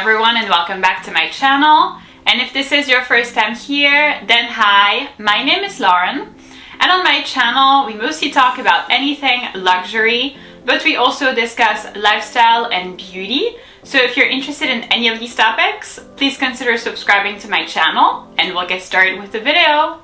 everyone and welcome back to my channel. And if this is your first time here, then hi, my name is Lauren. And on my channel, we mostly talk about anything luxury, but we also discuss lifestyle and beauty. So if you're interested in any of these topics, please consider subscribing to my channel and we'll get started with the video.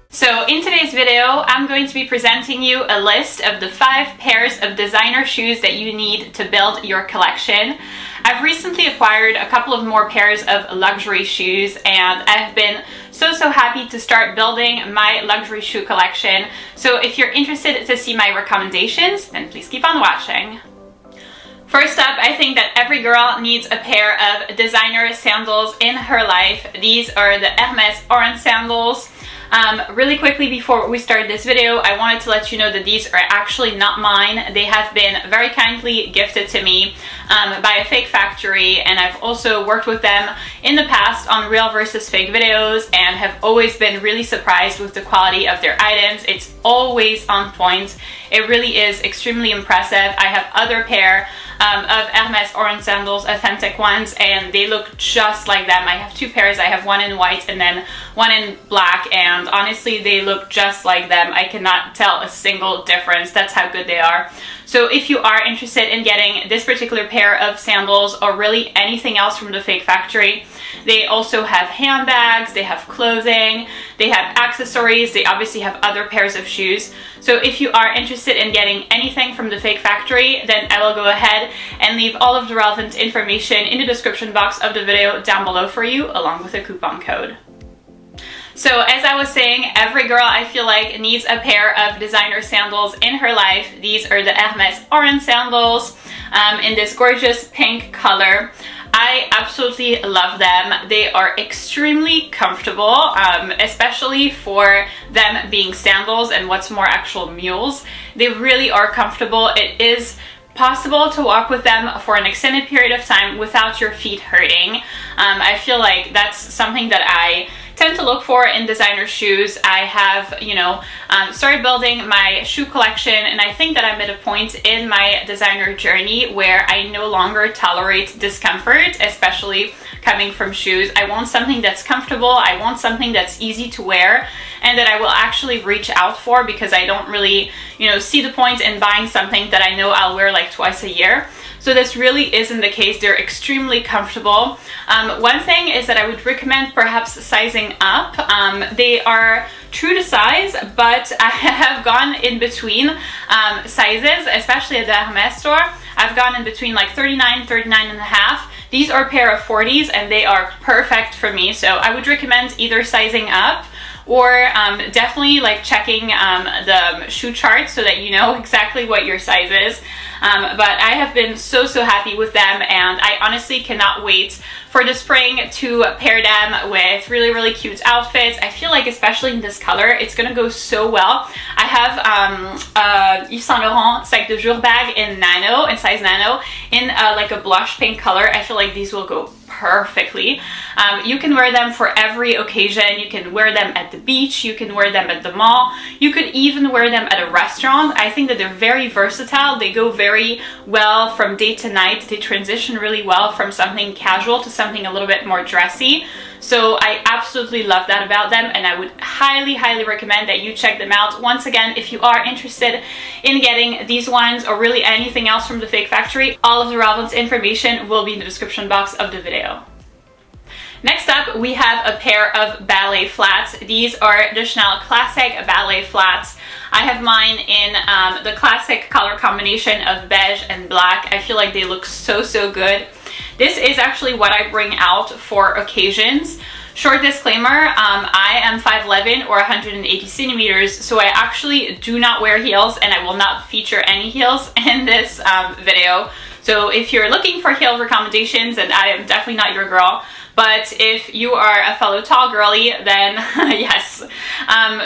So in today's video, I'm going to be presenting you a list of the 5 pairs of designer shoes that you need to build your collection. I've recently acquired a couple of more pairs of luxury shoes and I've been so happy to start building my luxury shoe collection. So if you're interested to see my recommendations, then please keep on watching. First up, I think that every girl needs a pair of designer sandals in her life. These are the Hermesorans sandals. Really quickly before we start this video, I wanted to let you know that these are actually not mine. They have been very kindly gifted to me by a fake factory, and I've also worked with them in the past on real versus fake videos and have always been really surprised with the quality of their items. It's always on point. It really is extremely impressive. I have other pair of Hermesorans sandals, authentic ones, and they look just like them. I have 2 pairs. I have one in white and then one in black, and honestly they look just like them. I cannot tell a single difference. That's how good they are. So if you are interested in getting this particular pair of sandals or really anything else from the fake factory, they also have handbags, they have clothing, they have accessories, they obviously have other pairs of shoes. So if you are interested in getting anything from the fake factory, then I will go ahead and leave all of the relevant information in the description box of the video down below for you, along with a coupon code. So as I was saying, every girl I feel like needs a pair of designer sandals in her life. These are the Hermesorans sandals in this gorgeous pink color. I absolutely love them. They are extremely comfortable, especially for them being sandals and what's more, actual mules. They really are comfortable. It is possible to walk with them for an extended period of time without your feet hurting. I feel like that's something that I tend to look for in designer shoes. I have, started building my shoe collection, and I think that I'm at a point in my designer journey where I no longer tolerate discomfort, especially coming from shoes. I want something that's comfortable. I want something that's easy to wear and that I will actually reach out for, because I don't really, see the point in buying something that I know I'll wear like twice a year. So this really isn't the case. They're extremely comfortable. One thing is that I would recommend perhaps sizing up. They are true to size, but I have gone in between sizes, especially at the Hermès store. I've gone in between like 39, 39 and a half. These are a pair of 40s and they are perfect for me. So I would recommend either sizing up or definitely like checking the shoe chart so that you know exactly what your size is. But I have been so happy with them, and I honestly cannot wait for the spring to pair them with really cute outfits. I feel like especially in this color, it's gonna go so well. I have Yves Saint Laurent Sac de Jour bag in nano, in size nano, in like a blush pink color. I feel like these will go perfectly. You can wear them for every occasion. You can wear them at the beach, you can wear them at the mall, you could even wear them at a restaurant. I think that they're very versatile. They go very well from day to night. They transition really well from something casual to something a little bit more dressy. So I absolutely love that about them, and I would highly recommend that you check them out. Once again, if you are interested in getting these ones or really anything else from the fake factory, all of the relevant information will be in the description box of the video. Next up, we have a pair of ballet flats. These are the Chanel classic ballet flats. I have mine in the classic color combination of beige and black. I feel like they look so good. This is actually what I bring out for occasions. Short disclaimer, I am 5'11" or 180 centimeters, so I actually do not wear heels and I will not feature any heels in this video. So if you're looking for heel recommendations, then I am definitely not your girl. But if you are a fellow tall girly, then yes.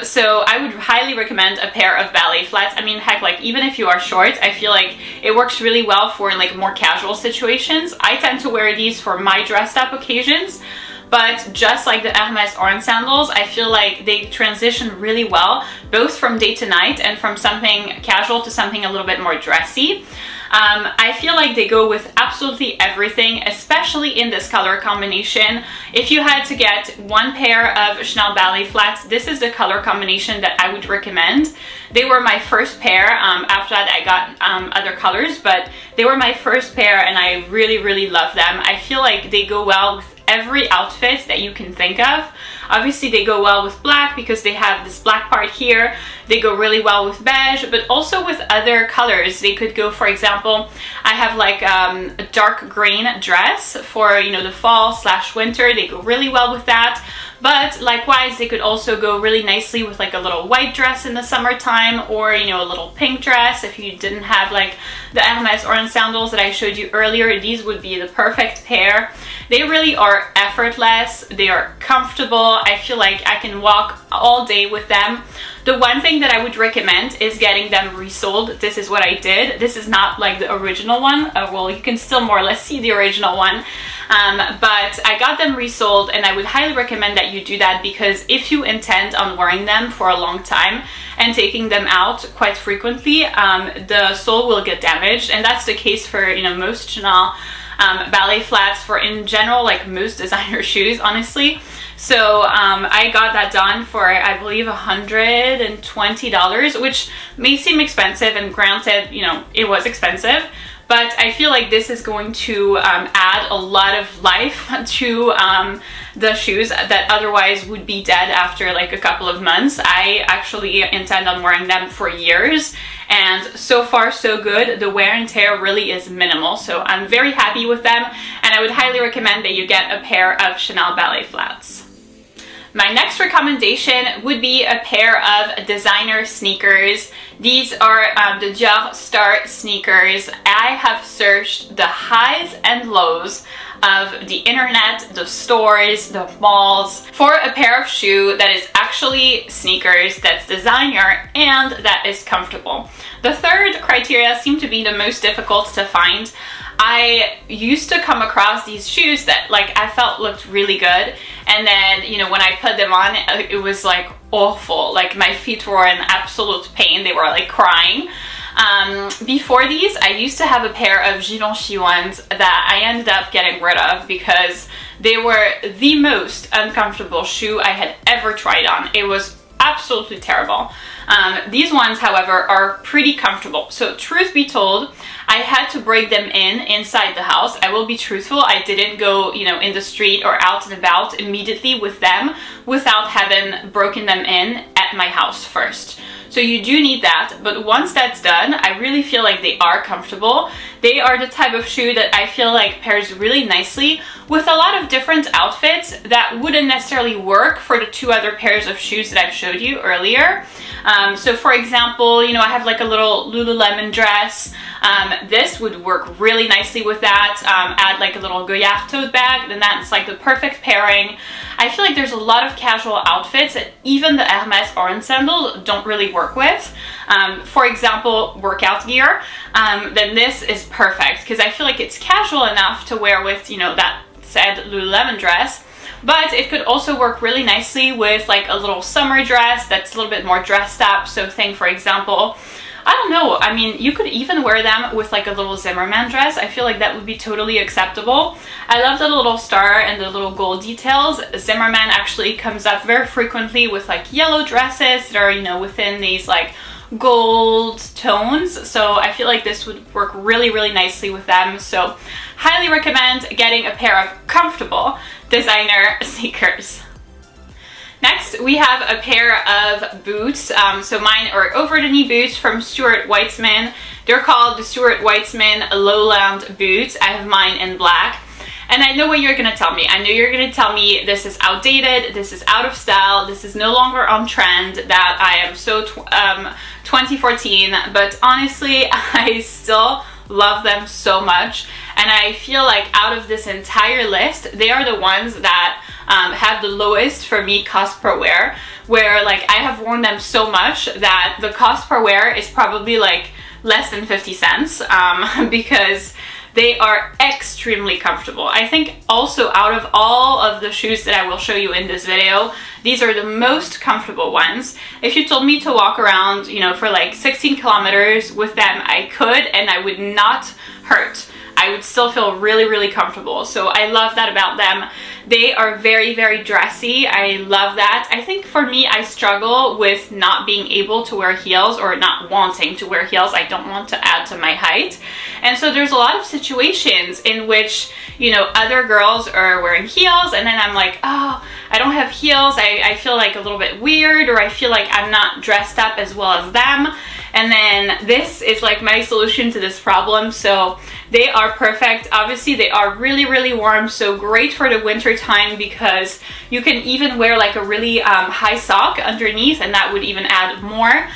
So I would highly recommend a pair of ballet flats. I mean, heck, like even if you are short, I feel like it works really well for like more casual situations. I tend to wear these for my dressed up occasions. but just like the Hermesorans sandals, I feel like they transition really well, both from day to night and from something casual to something a little bit more dressy. I feel like they go with absolutely everything, especially in this color combination. If you had to get one pair of Chanel ballet flats, this is the color combination that I would recommend. They were my first pair. After that I got other colors, but they were my first pair and I really love them. I feel like they go well with every outfit that you can think of. Obviously they go well with black because they have this black part here. They go really well with beige, but also with other colors. They could go, for example, I have like a dark green dress for, you know, the fall / winter. They go really well with that. But likewise, they could also go really nicely with like a little white dress in the summertime, or, you know, a little pink dress. If you didn't have like the Hermesorans sandals that I showed you earlier, these would be the perfect pair. They really are effortless. They are comfortable. I feel like I can walk all day with them. The one thing that I would recommend is getting them resold. This is what I did. This is not like the original one. Well, you can still more or less see the original one. But I got them resold, and I would highly recommend that you do that, because if you intend on wearing them for a long time and taking them out quite frequently, the sole will get damaged. And that's the case for, you know, most Chanel ballet flats, for in general, like most designer shoes, honestly. So I got that done for, I believe, $120, which may seem expensive, and granted, you know, it was expensive, but I feel like this is going to add a lot of life to the shoes that otherwise would be dead after like a couple of months. I actually intend on wearing them for years, and so far so good. The wear and tear really is minimal, so I'm very happy with them, and I would highly recommend that you get a pair of Chanel ballet flats. My next recommendation would be a pair of designer sneakers. These are the Dior Star sneakers. I have searched the highs and lows of the internet, the stores, the malls, for a pair of shoe that is actually sneakers, that's designer, and that is comfortable. The third criteria seemed to be the most difficult to find. I used to come across these shoes that like I felt looked really good, and then, you know, when I put them on, it was like awful. Like my feet were in absolute pain. They were like crying. Before these, I used to have a pair of Givenchy ones that I ended up getting rid of because they were the most uncomfortable shoe I had ever tried on. It was absolutely terrible. These ones, however, are pretty comfortable. So truth be told, I had to break them inside the house. I will be truthful, I didn't go, you know, in the street or out and about immediately with them without having broken them in at my house first. So you do need that, but once that's done, I really feel like they are comfortable. They are the type of shoe that I feel like pairs really nicely with a lot of different outfits that wouldn't necessarily work for the two other pairs of shoes that I've showed you earlier. So for example, you know, I have like a little Lululemon dress. This would work really nicely with that. Add like a little Goyard tote bag, then that's like the perfect pairing. I feel like there's a lot of casual outfits that even the Hermesorans sandals don't really work with. For example, workout gear, then this is perfect because I feel like it's casual enough to wear with, you know, that said Lululemon dress, but it could also work really nicely with like a little summer dress that's a little bit more dressed up. So think, for example, I don't know, I mean, you could even wear them with like a little Zimmermann dress. I feel like that would be totally acceptable. I love the little star and the little gold details. Zimmermann actually comes up very frequently with like yellow dresses that are, you know, within these like gold tones. So I feel like this would work really nicely with them. So highly recommend getting a pair of comfortable designer sneakers. Next, we have a pair of boots. So mine are over-the-knee boots from Stuart Weitzman. They're called the Stuart Weitzman Lowland boots. I have mine in black. And I know what you're gonna tell me. I know you're gonna tell me this is outdated, this is out of style, this is no longer on trend, that I am so 2014. But honestly, I still love them so much. And I feel like out of this entire list, they are the ones that have the lowest, for me, cost per wear, where like I have worn them so much that the cost per wear is probably like less than 50 cents because They are extremely comfortable. I think also out of all of the shoes that I will show you in this video, these are the most comfortable ones. If you told me to walk around, you know, for like 16 kilometers with them, I could, and I would not hurt. I would still feel really, really comfortable. So I love that about them. They are very, very dressy. I love that. I think for me, I struggle with not being able to wear heels or not wanting to wear heels. I don't want to add to my height. And so there's a lot of situations in which, you know, other girls are wearing heels and then I'm like, oh, I don't have heels. I feel like a little bit weird, or I feel like I'm not dressed up as well as them. And then this is like my solution to this problem. So they are perfect. Obviously they are really, really warm, so great for the winter time because you can even wear like a really high sock underneath and that would even add more.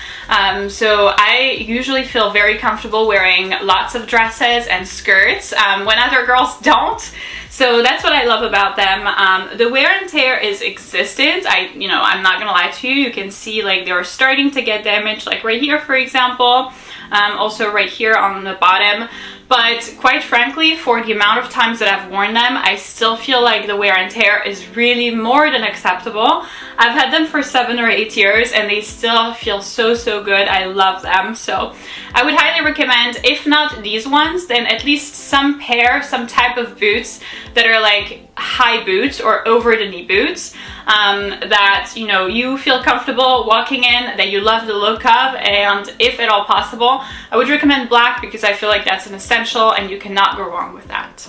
So I usually feel very comfortable wearing lots of dresses and skirts when other girls don't. So that's what I love about them. The wear and tear is existent. I'm not gonna lie to you. You can see like they're starting to get damaged, like right here, for example. Also right here on the bottom. But quite frankly, for the amount of times that I've worn them, I still feel like the wear and tear is really more than acceptable. I've had them for 7 or 8 years and they still feel so, so good. I love them. So I would highly recommend, if not these ones, then at least some type of boots that are like high boots or over the knee boots that, you know, you feel comfortable walking in, that you love the look of, and if at all possible, I would recommend black because I feel like that's an essential and you cannot go wrong with that.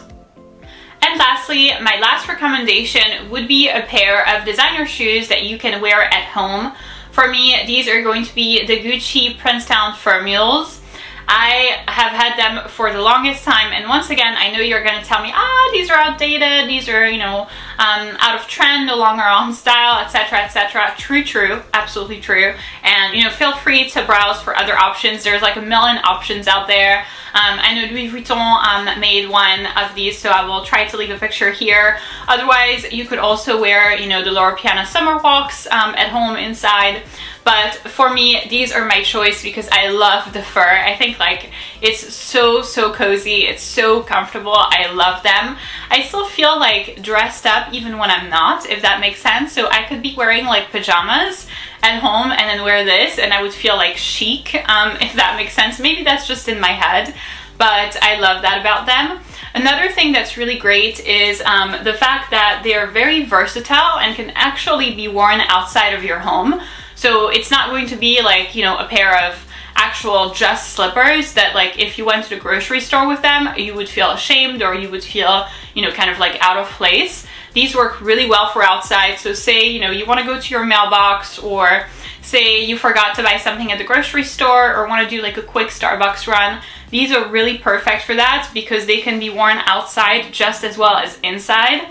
And lastly, my last recommendation would be a pair of designer shoes that you can wear at home. For me, these are going to be the Gucci Princeton Fur Mules. I have had them for the longest time, and once again, I know you're going to tell me, these are outdated, these are, you know, out of trend, no longer on style, etc, etc. True, absolutely true. And, you know, feel free to browse for other options. There's like a million options out there. I know Louis Vuitton made one of these, so I will try to leave a picture here. Otherwise, you could also wear, you know, the Loro Piana summer walks at home inside. But for me, these are my choice because I love the fur. I think like it's so, so cozy. It's so comfortable. I love them. I still feel like dressed up even when I'm not, if that makes sense. So I could be wearing like pajamas at home and then wear this and I would feel like chic, if that makes sense. Maybe that's just in my head, but I love that about them. Another thing that's really great is the fact that they are very versatile and can actually be worn outside of your home. So it's not going to be like, you know, a pair of actual just slippers that like if you went to the grocery store with them, you would feel ashamed or you would feel, you know, kind of like out of place. These work really well for outside. So say, you know, you want to go to your mailbox, or say you forgot to buy something at the grocery store or want to do like a quick Starbucks run. These are really perfect for that because they can be worn outside just as well as inside.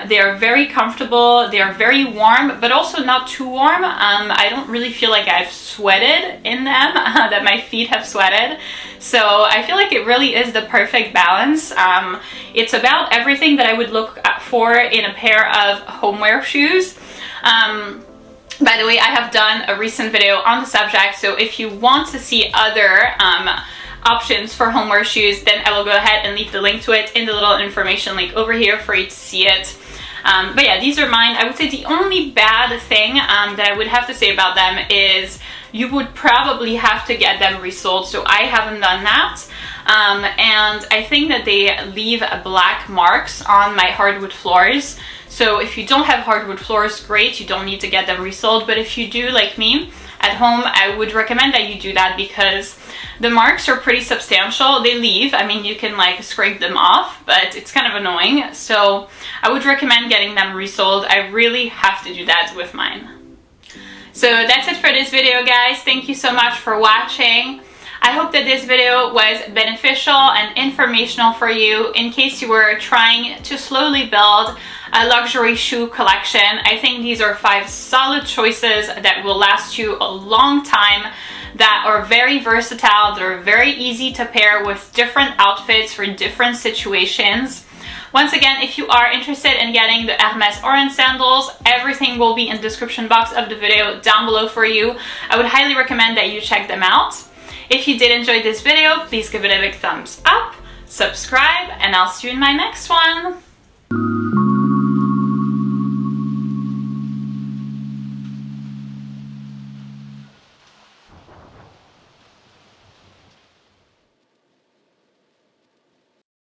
They are very comfortable, they are very warm, but also not too warm. I don't really feel like I've sweated in them, that my feet have sweated. So I feel like it really is the perfect balance. It's about everything that I would look for in a pair of homeware shoes. By the way, I have done a recent video on the subject, so if you want to see other options for homeware shoes, then I will go ahead and leave the link to it in the little information link over here for you to see it. But yeah, these are mine. I would say the only bad thing that I would have to say about them is you would probably have to get them resold, so I haven't done that. And I think that they leave black marks on my hardwood floors. So if you don't have hardwood floors, great, you don't need to get them resold. But if you do, like me, at home, I would recommend that you do that because the marks are pretty substantial. They leave, I mean, you can like scrape them off, but it's kind of annoying. So I would recommend getting them resold. I really have to do that with mine. So that's it for this video, guys. Thank you so much for watching. I hope that this video was beneficial and informational for you in case you were trying to slowly build a luxury shoe collection. I think these are 5 solid choices that will last you a long time, that are very versatile, that are very easy to pair with different outfits for different situations. Once again, if you are interested in getting the Hermesorans sandals, everything will be in the description box of the video down below for you. I would highly recommend that you check them out. If you did enjoy this video, please give it a big thumbs up. subscribe, and I'll see you in my next one.